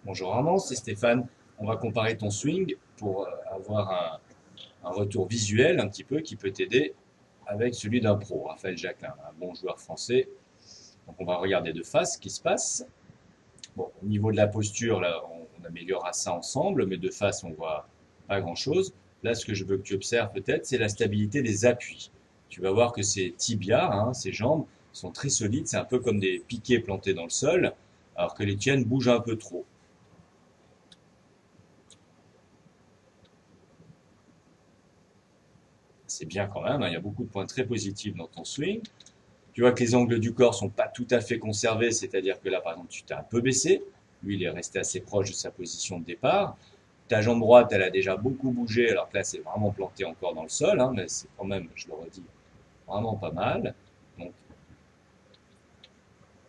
Bonjour Armand, c'est Stéphane. On va comparer ton swing pour avoir un retour visuel un petit peu qui peut t'aider avec celui d'un pro, Raphaël Jacquelin, un bon joueur français. Donc on va regarder de face ce qui se passe. Bon, au niveau de la posture, là, on améliorera ça ensemble, mais de face, on voit pas grand-chose. Là, ce que je veux que tu observes peut-être, c'est la stabilité des appuis. Tu vas voir que ces tibias, ces jambes, sont très solides. C'est un peu comme des piquets plantés dans le sol, alors que les tiennes bougent un peu trop. C'est bien quand même, hein, il y a beaucoup de points très positifs dans ton swing. Tu vois que les angles du corps sont pas tout à fait conservés, c'est-à-dire que là, par exemple, tu t'es un peu baissé. Lui, il est resté assez proche de sa position de départ. Ta jambe droite, elle a déjà beaucoup bougé, alors que là, c'est vraiment planté encore dans le sol, hein, mais c'est quand même, je le redis, vraiment pas mal. Donc,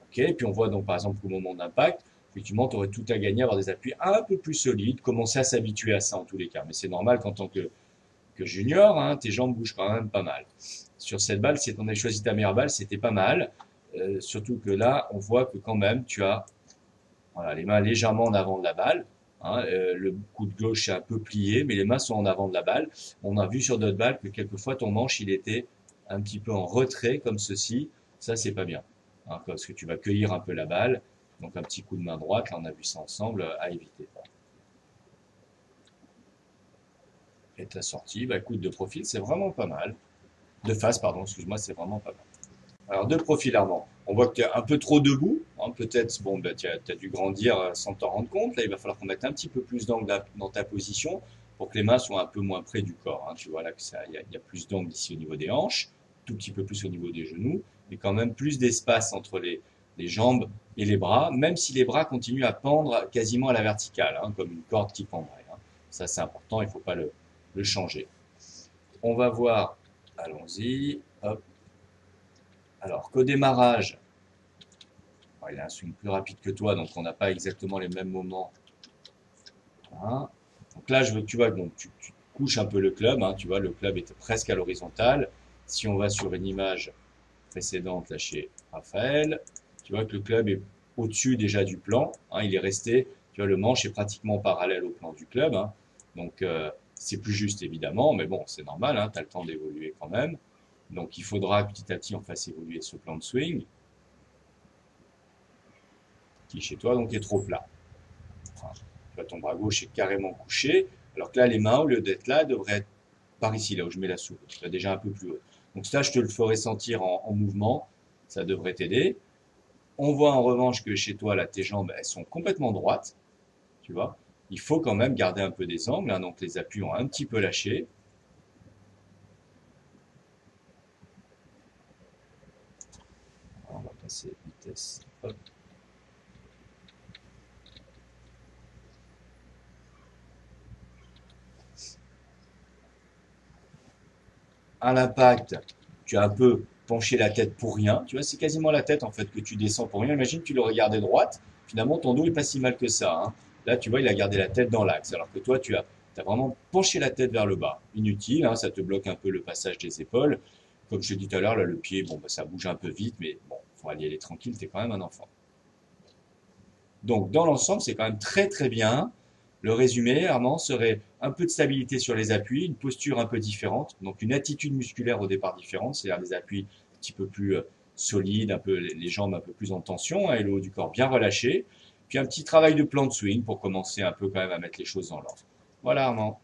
ok. Puis on voit donc, par exemple, qu'au moment d'impact, effectivement, tu aurais tout à gagner à avoir des appuis un peu plus solides, commencer à s'habituer à ça en tous les cas. Mais c'est normal qu'en tant que junior, hein, tes jambes bougent quand même pas mal. Sur cette balle, si on avait choisi ta meilleure balle, c'était pas mal. Surtout que là, on voit que quand même, tu as voilà, les mains légèrement en avant de la balle. Le coude gauche est un peu plié, mais les mains sont en avant de la balle. On a vu sur d'autres balles que quelquefois ton manche, il était un petit peu en retrait, comme ceci. Ça, c'est pas bien. Parce que tu vas cueillir un peu la balle. Donc un petit coup de main droite, là on a vu ça ensemble, à éviter. Et ta sortie, bah écoute, de profil, c'est vraiment pas mal. De face, pardon, excuse-moi, c'est vraiment pas mal. Alors, de profil, Armand. On voit que tu es un peu trop debout, hein. Peut-être, bon, bah, tu as dû grandir sans t'en rendre compte. Là, il va falloir qu'on mette un petit peu plus d'angle dans ta position pour que les mains soient un peu moins près du corps, hein. Tu vois là que ça, il y a plus d'angle ici au niveau des hanches, tout petit peu plus au niveau des genoux, mais quand même plus d'espace entre les jambes et les bras, même si les bras continuent à pendre quasiment à la verticale, hein, comme une corde qui pendrait, hein. Ça, c'est important, il ne faut pas le changer. On va voir, allons-y, hop. Alors qu'au démarrage, bon, il a un swing plus rapide que toi, donc on n'a pas exactement les mêmes moments, hein. Donc là, je veux que tu vois, donc tu couches un peu le club, hein, tu vois, le club est presque à l'horizontale. Si on va sur une image précédente, là chez Raphaël, tu vois que le club est au-dessus déjà du plan, hein, il est resté, tu vois, le manche est pratiquement parallèle au plan du club, hein. Donc c'est plus juste évidemment, mais bon, c'est normal, hein, tu as le temps d'évoluer quand même. Donc il faudra que petit à petit on fasse évoluer ce plan de swing qui chez toi donc est trop plat. Enfin, là, ton bras gauche est carrément couché, alors que là, les mains, au lieu d'être là, devraient être par ici, là où je mets la soupe, là, déjà un peu plus haut. Donc ça, je te le ferai sentir en mouvement, ça devrait t'aider. On voit en revanche que chez toi, là, tes jambes, elles sont complètement droites, tu vois. Il faut quand même garder un peu des angles, hein, donc les appuis ont un petit peu lâché. Alors, on va passer vitesse. Hop. À l'impact, tu as un peu penché la tête pour rien. Tu vois, c'est quasiment la tête en fait que tu descends pour rien. Imagine, tu le regardais droite. Finalement, ton dos est pas si mal que ça, hein. Là, tu vois, il a gardé la tête dans l'axe, alors que toi, as vraiment penché la tête vers le bas. Inutile, hein, ça te bloque un peu le passage des épaules. Comme je te dis tout à l'heure, là, le pied, bon, bah, ça bouge un peu vite, mais bon, faut aller tranquille. T'es quand même un enfant. Donc, dans l'ensemble, c'est quand même très très bien. Le résumé, Armand, serait un peu de stabilité sur les appuis, une posture un peu différente, donc une attitude musculaire au départ différente, c'est-à-dire des appuis un petit peu plus solides, un peu les jambes un peu plus en tension, hein, et le haut du corps bien relâché. Puis un petit travail de plan de swing pour commencer un peu quand même à mettre les choses dans l'ordre. Voilà, Armand.